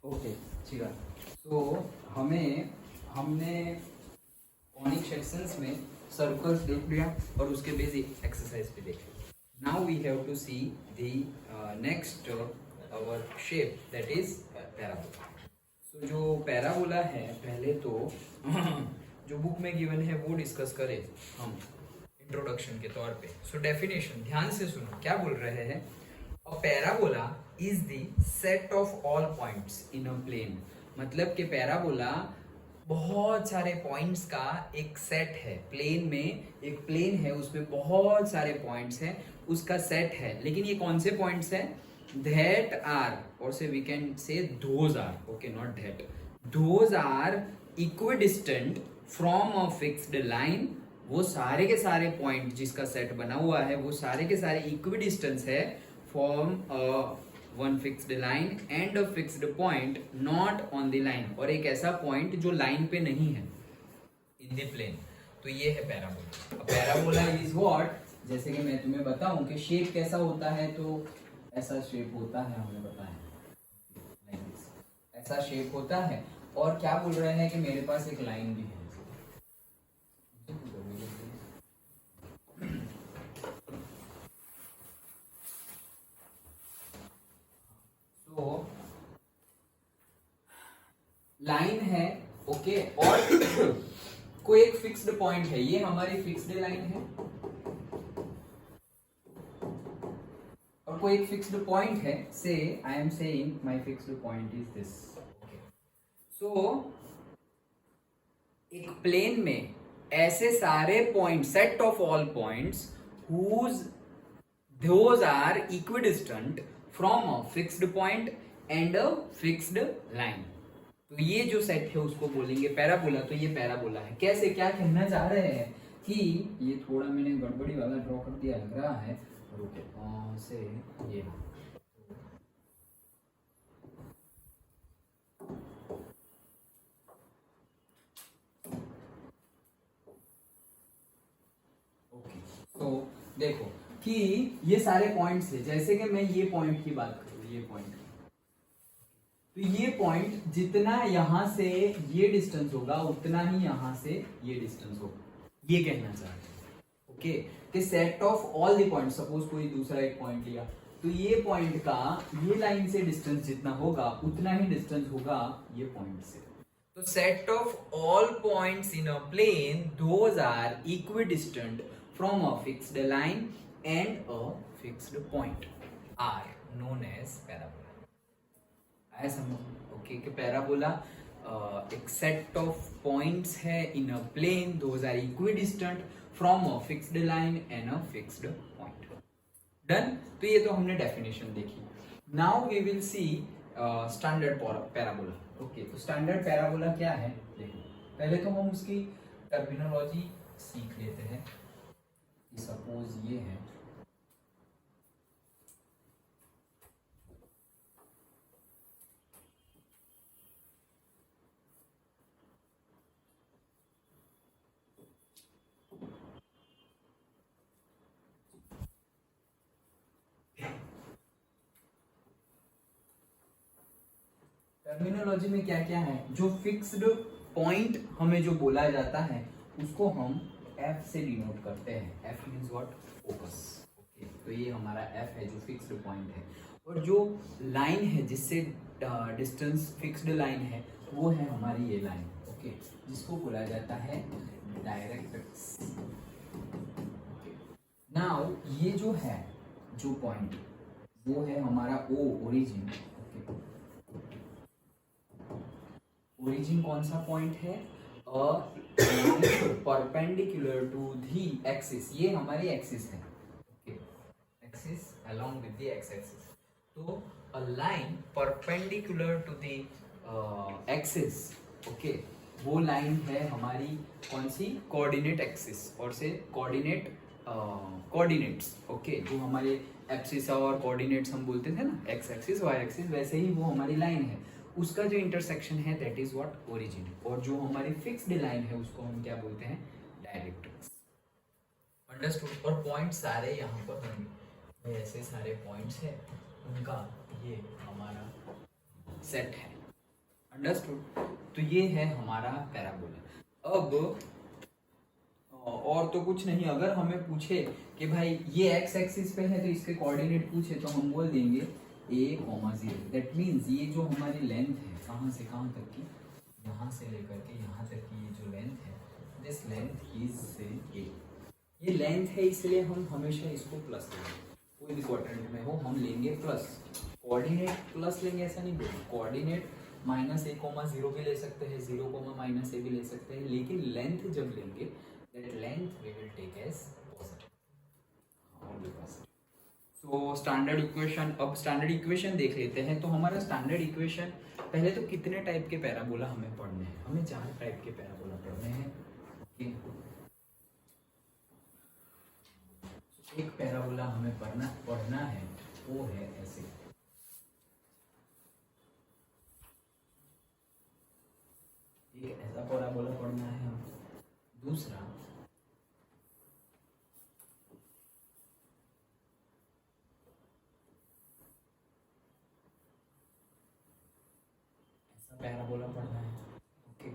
Okay ठीक है। तो हमने कॉनिक सेक्शंस में सर्कल्स देख लिया और उसके बेसिक एक्सरसाइज भी देखे। Now we have to see the next our shape that is parabola. So जो पैराबोला है पहले तो जो बुक में गिवन है वो डिस्कस करें हम इंट्रोडक्शन के तौर पे। सो डेफिनेशन ध्यान से सुनो क्या बोल रहे हैं। A parabola is the set of all points in a plane. मतलब कि पैराबोला बहुत सारे पॉइंट्स का एक सेट है। प्लेन में एक प्लेन है उसमें बहुत सारे पॉइंट्स हैं उसका सेट है। लेकिन ये कौन से पॉइंट्स हैं? दैट आर और say we can say those are, okay not that, those are equidistant from a fixed line. वो सारे के सारे पॉइंट जिसका सेट बना हुआ है वो सारे के सारे इक्विडिस्टेंस है from one fixed line and a fixed point not on the line, और एक ऐसा पॉइंट जो लाइन पे नहीं है इन द प्लेन। तो ये है पैराबोला। पैराबोला इज व्हाट, जैसे कि मैं तुम्हें बताऊं कि शेप कैसा होता है, तो ऐसा शेप होता है, हमें बताया ऐसा शेप होता है। और क्या बोल रहे हैं कि मेरे पास एक लाइन भी है। तो लाइन है, ओके, और कोई एक फिक्स्ड पॉइंट है, ये हमारी फिक्स्ड लाइन है और कोई एक फिक्स्ड पॉइंट है। Say I am saying my fixed point is this, okay. So एक प्लेन में ऐसे सारे point, set of all points whose those are equidistant from a fixed point and a fixed line। तो ये जो set है उसको बोलेंगे पैराबोला। तो ये पैराबोला है। कैसे, क्या कहना चाह रहे हैं कि ये थोड़ा मैंने गड़बड़ी वाला ड्रॉ कर दिया लग रहा है, रुके से ये ओके। तो देखो कि ये सारे पॉइंट्स है, जैसे कि मैं ये पॉइंट की बात करूं, ये पॉइंट, तो ये पॉइंट जितना यहां से ये डिस्टेंस होगा उतना ही यहां से ये डिस्टेंस होगा, ये कहना चाह रहे हैं, ओके। कि set of all the point, suppose कोई दूसरा एक पॉइंट लिया तो ये पॉइंट का ये लाइन से डिस्टेंस जितना होगा उतना ही डिस्टेंस होगा ये पॉइंट से। तो set of all points in a plane those are equidistant from a fixed line and a fixed point are known as parabola। आया समझ? ओके कि पैराबोला एक सेट ऑफ पॉइंट्स है in a plane, those are equidistant from a fixed line and a fixed point. Done. तो ये तो हमने definition देखी। Now we will see standard parabola. Okay, तो स्टैंडर्ड पैराबोला क्या है देखो। पहले तो हम उसकी टर्मिनोलॉजी सीख लेते हैं। सपोज ये है, टर्मिनोलॉजी में क्या क्या है, जो फिक्स्ड पॉइंट हमें जो बोला जाता है उसको हम F से डिनोट करते हैं। F means what, focus, okay. तो ये हमारा F है जो फिक्स्ड पॉइंट है। और जो लाइन है जिससे डिस्टेंस फिक्स्ड लाइन है वो है हमारी ये लाइन, ओके, जिसको बोला जाता है डायरेक्ट्रिक्स। नाउ ये जो है जो पॉइंट वो है हमारा O, ओरिजिन। ओरिजिन कौन सा पॉइंट है? परपेंडिकुलर टू दी एक्सिस, ये हमारी एक्सिस है, okay, axis along with the x axis. तो a line perpendicular to the axis, okay, वो लाइन है हमारी कौन सी? कोऑर्डिनेट एक्सिस, और से कोऑर्डिनेट कोऑर्डिनेट्स, ओके, जो हमारे एक्सिस और कोऑर्डिनेट्स हम बोलते थे ना, एक्स एक्सिस वाई एक्सिस, वैसे ही वो हमारी लाइन है। उसका जो इंटरसेक्शन है दैट इज व्हाट, ओरिजिन। और जो हमारी फिक्स्ड लाइन है उसको हम क्या बोलते हैं? डायरेक्ट्रिक्स। अंडरस्टूड। और पॉइंट सारे यहाँ पर होंगे, ऐसे सारे पॉइंट्स हैं, उनका ये हमारा सेट है। अंडरस्टूड। तो ये है हमारा पैराबोला। अब और तो कुछ नहीं, अगर हमें पूछे कि भाई ये एक्स एक्सिस पे है तो इसके कोऑर्डिनेट पूछे तो हम बोल देंगे a,0। दैट मीन्स ये जो हमारी लेंथ है कहाँ से कहाँ तक की, यहाँ से लेकर के यहाँ तक की ये जो लेंथ है, दिस लेंथ इज से a। ये लेंथ है इसलिए हम हमेशा इसको प्लस लेंगे, कोई भी क्वाड्रेंट में हो हम लेंगे प्लस। कोऑर्डिनेट प्लस लेंगे ऐसा नहीं बोलेंगे, कोऑर्डिनेट -a,0 भी ले सकते हैं, 0,-a भी ले सकते हैं, लेकिन लेंथ जब लेंगे that length we will take as positive, only positive। So standard equation, अब स्टैंडर्ड इक्वेशन देख लेते हैं। तो हमारा स्टैंडर्ड इक्वेशन, पहले तो कितने टाइप के पैराबोला हमें पढ़ने हैं, हमें 4 टाइप के पैराबोला पढ़ने हैं। एक पैराबोला हमें पढ़ना है वो है ऐसे, एक ऐसा पैराबोला पढ़ना है हमें। दूसरा ऐसा पैराबोला पढ़ना है, ओके,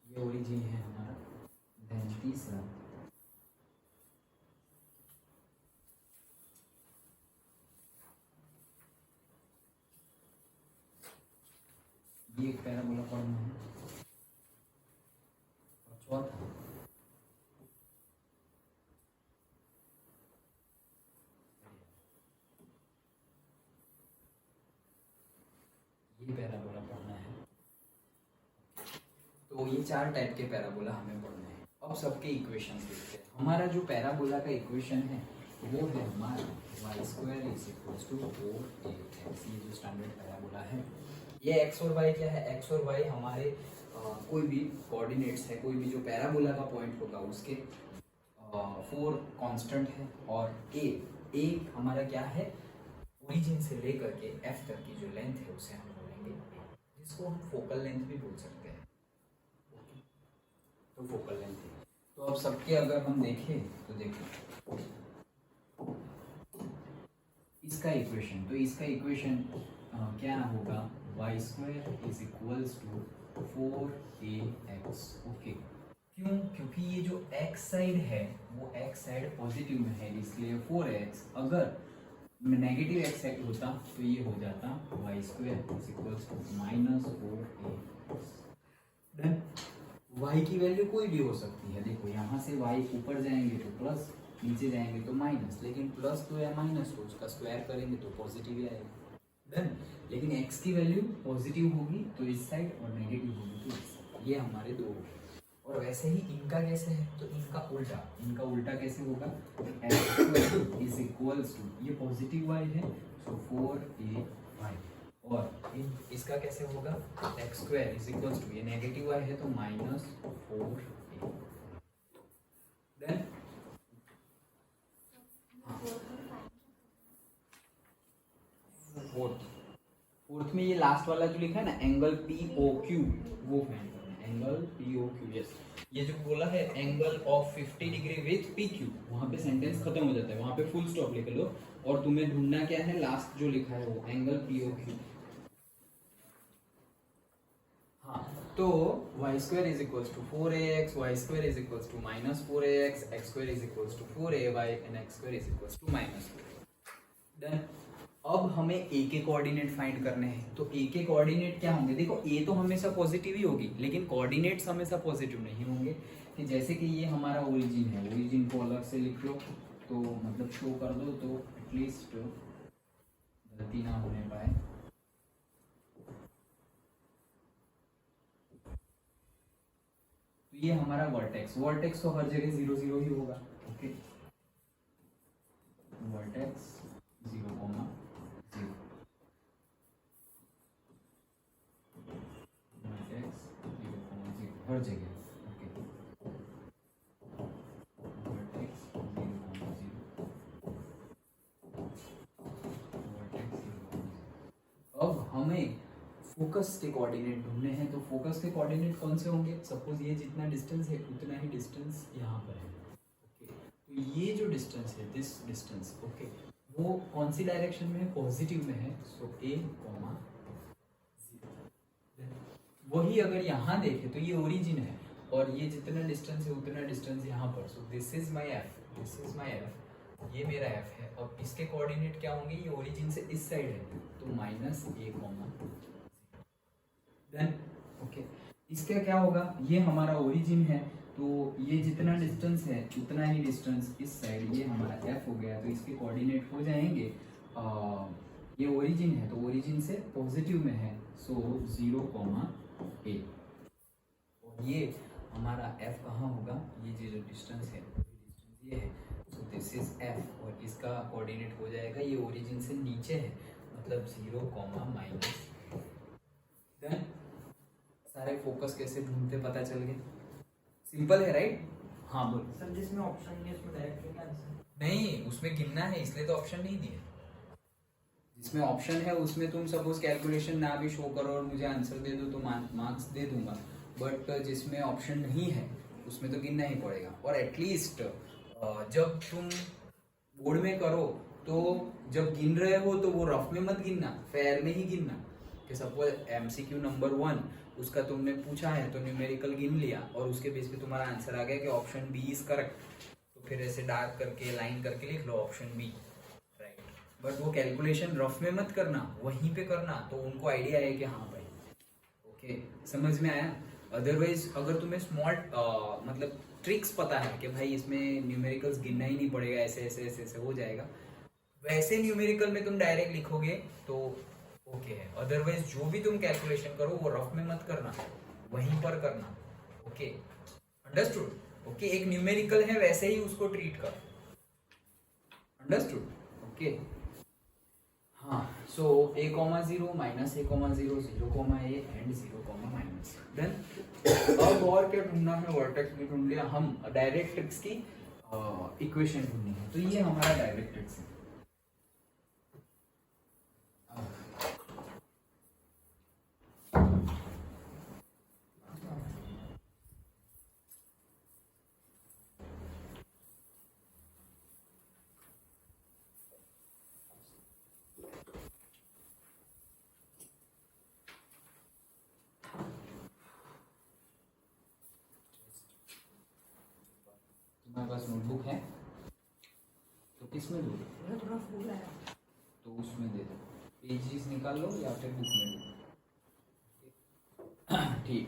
ये ओरिजिन है हमारा। देन तीसरा ये एक पैराबोला पढ़ना है। और चौथा ये पैराबोला पढ़ना है। तो ये 4 टाइप के पैराबोला हमें पढ़ने हैं। अब सबके इक्वेशंस देखते हैं। हमारा जो पैराबोला का इक्वेशन है वो है हमारा y² = 4ax। ये जो स्टैंडर्ड पैराबोला है, ये x और y क्या है, x और y हमारे कोई भी कोऑर्डिनेट्स है, कोई भी जो पैराबोला का पॉइंट होगा उसके 4 कांस्टेंट है, और a हमारा क्या है, ओरिजिन से लेकर के f तक की जो लेंथ है उसे हम बोलेंगे a, जिसको हम फोकल लेंथ भी बोल सकते हैं। तो फोकल लेंथ है। तो अब सबके अगर हम देखें तो देखो इसका इक्वेशन, तो इसका इक्वेशन क्या होगा, y² = 4ax। ओके, क्यों, क्योंकि ये जो x साइड है वो x साइड पॉजिटिव में है, इसलिए 4ax। अगर नेगेटिव x साइड होता तो ये हो जाता y² = -4ax। डन। y की वैल्यू कोई भी हो सकती है, देखो यहाँ से y ऊपर जाएंगे तो प्लस, नीचे जाएंगे तो माइनस, लेकिन प्लस तो या माइनस तो उसका स्क्वायर करेंगे तो पॉजिटिव ही आएगा। डन। लेकिन x की वैल्यू पॉजिटिव होगी तो इस साइड और नेगेटिव होगी तो इस साइड, ये हमारे दो हो गए। और वैसे ही इनका कैसे है, तो इनका उल्टा कैसे होगा, x² = ये पॉजिटिव y है तो 4ay, और इसका कैसे होगा, x² = ये नेगेटिव y है तो -4a। देन फोर्थ में ये लास्ट वाला जो लिखा है ना, एंगल POQ, वो फाइंड करना है, एंगल POQ। यस, ये जो बोला है angle of 50 degree with PQ, वहां पे सेंटेंस खत्म हो जाता है, वहां पे फुल स्टॉप लिख लो, और तुम्हें ढूंढना क्या है, लास्ट जो लिखा है वो एंगल POQ। हाँ, तो y² = 4ax, y² = -4ax, x² = 4ay and x² = -4a। Done. अब हमें a के कोऑर्डिनेट फाइंड करने हैं। तो a के कोऑर्डिनेट क्या होंगे, देखो a तो हमेशा पॉजिटिव ही होगी, लेकिन कोऑर्डिनेट्स हमेशा पॉजिटिव नहीं होंगे। कि जैसे कि ये हमारा ओरिजिन है, ओरिजिन को अलग से लिख लो, तो मतलब शो कर दो, तो एटलीस्ट गलती ना होने पाए। तो ये हमारा वर्टेक्स तो हर जगह 0 0 ही होगा। ओके, वर्टेक्स 0,0 हर जगह। Okay, vertex 0,0, vertex 0,0। अब हमें फोकस के कोऑर्डिनेट ढूंढने हैं। तो फोकस के कोऑर्डिनेट कौन से होंगे, सपोज ये जितना डिस्टेंस है उतना ही डिस्टेंस यहाँ पर है। ओके, तो ये जो डिस्टेंस है, दिस डिस्टेंस, ओके, वो कौन सी डायरेक्शन में है, पॉजिटिव में है, सो a, 0। वही अगर यहाँ देखें तो ये ओरिजिन है और ये जितना डिस्टेंस है उतना डिस्टेंस यहाँ पर, so this is my F, this is my F, ये मेरा एफ है और इसके कोऑर्डिनेट क्या होंगे, ये ओरिजिन से इस साइड है तो -a, देन ओके। इसका क्या होगा, ये हमारा ओरिजिन है तो ये जितना डिस्टेंस है उतना ही डिस्टेंस इस साइड, ये हमारा एफ हो गया तो इसके कोऑर्डिनेट हो जाएंगे, ये ओरिजिन है तो ओरिजिन से पॉजिटिव में है, सो 0, a, और ये हमारा f कहाँ होगा, ये जो डिस्टेंस है डिस्टेंस ये है, सो दिस इज f और इसका कोऑर्डिनेट हो जाएगा, ये ओरिजिन से नीचे है मतलब 0, -, देन सारे फोकस कैसे ढूंढते पता चल गए, सिंपल है राइट। हाँ बोल सर, जिसमें ऑप्शन नहीं है उसमें डायरेक्ट क्या आंसर? नहीं, उसमें गिनना है इसलिए तो ऑप्शन नहीं दिए, जिसमें ऑप्शन है उसमें तुम सपोज कैलकुलेशन ना भी शो करो और मुझे आंसर दे दो तो मार्क्स दे दूंगा, बट जिसमें ऑप्शन नहीं है उसमें तो गिनना ही पड़ेगा। और एटलीस्ट जब तुम बोर्ड में करो तो जब गिन रहे हो तो वो रफ में मत गिनना, फेयर में ही गिनना, कि सपोज MCQ नंबर 1 उसका तुमने पूछा है तो न्यूमेरिकल गिन लिया और उसके बेस पे तुम्हारा आंसर आ गया कि ऑप्शन बी इज करेक्ट, तो फिर ऐसे डार्क करके लाइन करके लिख लो ऑप्शन बी, राइट। बट वो कैलकुलेशन रफ में मत करना, वहीं पे करना तो उनको आइडिया है कि हाँ भाई ओके समझ में आया। अदरवाइज अगर तुम्हें स्मॉल मतलब ट्रिक्स पता है कि भाई इसमें न्यूमेरिकल्स गिनना ही नहीं पड़ेगा, ऐसे ऐसे ऐसे ऐसे हो जाएगा, वैसे न्यूमेरिकल में तुम डायरेक्ट लिखोगे तो ओके है। अदरवाइज जो भी तुम कैलकुलेशन करो वो रफ में मत करना, वहीं पर करना, ओके अंडरस्टूड। ओके एक न्यूमेरिकल है वैसे ही उसको ट्रीट करो, अंडरस्टूड ओके। हाँ so a, 0, -a, 0, 0, a and 0, then अब और क्या ढूंढना है, वर्टेक्स भी ढूंढ लिया, हम डायरेक्ट्रिक्स की इक्वेशन ढूंढनी है, तो ये हमारा डायरेक्ट्रिक्स है। तुम्हारे पास नोटबुक है तो किसमें दो, थोड़ा फूल है तो उसमें दे दो, पेजेस निकाल लो या फिर बुक में दो, ठीक।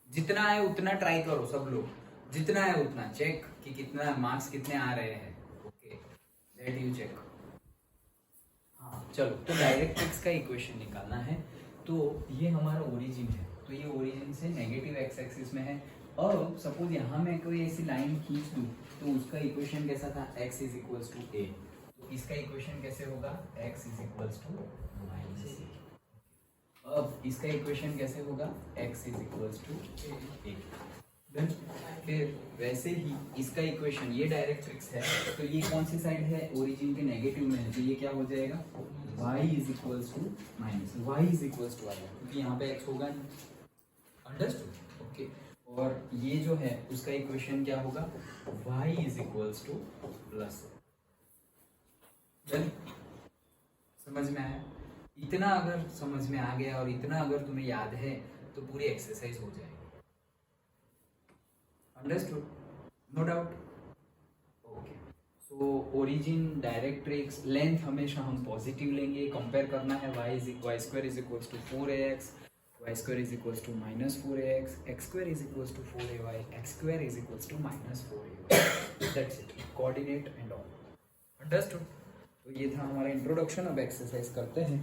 जितना है उतना ट्राई करो सब लोग, जितना है उतना चेक कि कितना मार्क्स कितने आ रहे हैं, ओके दैट यू चेक। हाँ चलो, तो डायरेक्ट्रिक्स का इक्वेशन निकालना है, तो ये हमारा ओरिजिन है, तो ये ओरिजिन से नेगेटिव एक्स एक्सिस में है, और सपोज यहाँ मैं कोई ऐसी लाइन खींच दूँ तो उसका इक्वेशन कैसा था, x is equals to a, तो इसका इक्वेशन कैसे होगा, x is equals to -a। अब इसका इक्वेशन कैसे होगा, x is equals to a। Then फिर वैसे ही इसका इक्वेशन, ये डायरेक्ट्रिक्स है तो ये कौन सी साइड है, ओरिजिन के नेगेटिव में है, तो ये क्या हो जाएगा, y is equals to minus, y is equals to आ जाएगा क्योंकि यहाँ पे x होगा, अंडरस्टूड ओके। और ये जो है उसका इक्वेशन क्या होगा, y is equals two plus, समझ में आया। इतना अगर समझ में आ गया और इतना अगर तुम्हें याद है तो पूरी एक्सरसाइज हो जाएगी, understood, no doubt okay. So origin, directrix, length हमेशा हम पॉजिटिव लेंगे, कंपेयर करना है, y square is equals to 4ax, y square is equals to -4ax, x square is equals to 4ay, x square is equals to -4ay, that's it, coordinate and all, understood। तो ये था हमारा introduction, अब exercise करते हैं।